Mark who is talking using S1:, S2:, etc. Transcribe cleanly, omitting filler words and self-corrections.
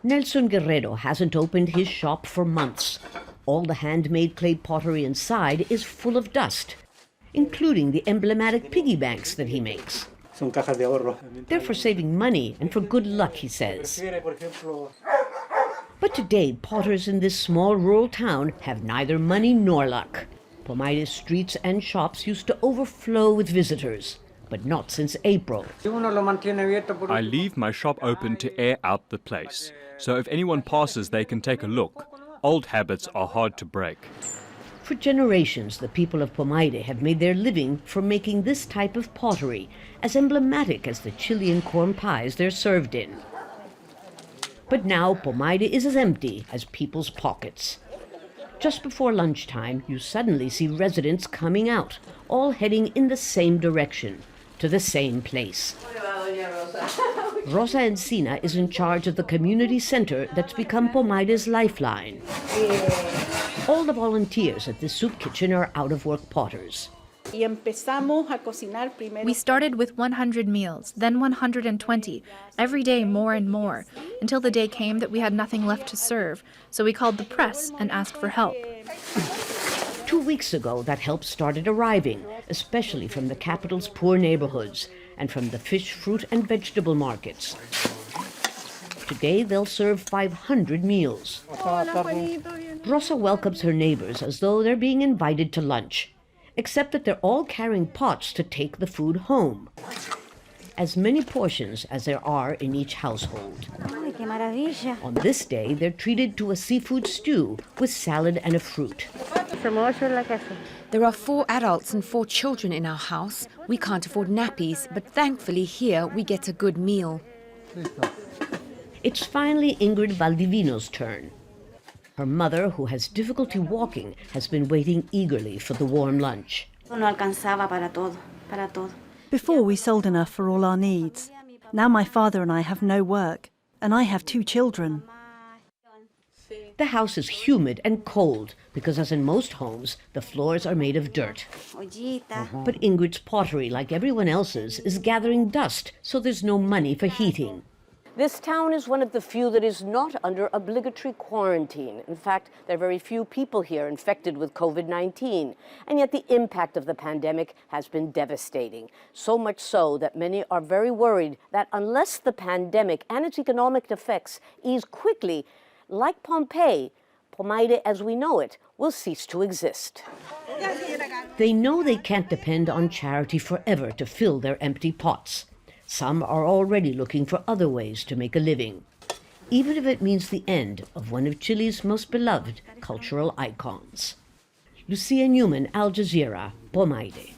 S1: Nelson Guerrero hasn't opened his shop for months. All the handmade clay pottery inside is full of dust, including the emblematic piggy banks that he makes. They're for saving money and for good luck, he says. But today, potters in this small rural town have neither money nor luck. Pomaire's streets and shops used to overflow with visitors, but not since April.
S2: I leave my shop open to air out the place, so if anyone passes they can take a look. Old habits are hard to break.
S1: For generations, the people of Pomaire have made their living from making this type of pottery, as emblematic as the Chilean corn pies they're served in. But now Pomaire is as empty as people's pockets. Just before lunchtime, you suddenly see residents coming out, all heading in the same direction, to the same place. ROSA ENCINA is in charge of the community center that's become Pomaire's lifeline. All the volunteers at this soup kitchen are out-of-work potters.
S3: We started with 100 meals, then 120, every day more and more, until the day came that we had nothing left to serve, so we called the press and asked for help.
S1: 2 weeks ago, that help started arriving, especially from the capital's poor neighborhoods and from the fish, fruit, and vegetable markets. Today, they'll serve 500 meals. Rosa welcomes her neighbors as though they're being invited to lunch, except that they're all carrying pots to take the food home. As many portions as there are in each household. On this day, they're treated to a seafood stew with salad and a fruit.
S4: There are 4 adults and 4 children in our house. We can't afford nappies, but thankfully here we get a good meal.
S1: It's finally Ingrid Valdovinos' turn. Her mother, who has difficulty walking, has been waiting eagerly for the warm lunch.
S5: Before, we sold enough for all our needs. Now my father and I have no work, and I have 2 children.
S1: The house is humid and cold because, as in most homes, the floors are made of dirt. But Ingrid's pottery, like everyone else's, is gathering dust, so there's no money for heating. This town is one of the few that is not under obligatory quarantine. In fact, there are very few people here infected with COVID-19. And yet the impact of the pandemic has been devastating. So much so that many are very worried that unless the pandemic and its economic effects ease quickly, like Pompeii, Pomaire as we know it will cease to exist. They know they can't depend on charity forever to fill their empty pots. Some are already looking for other ways to make a living, even if it means the end of one of Chile's most beloved cultural icons. Lucia, Newman, Jazeera, Pomaire.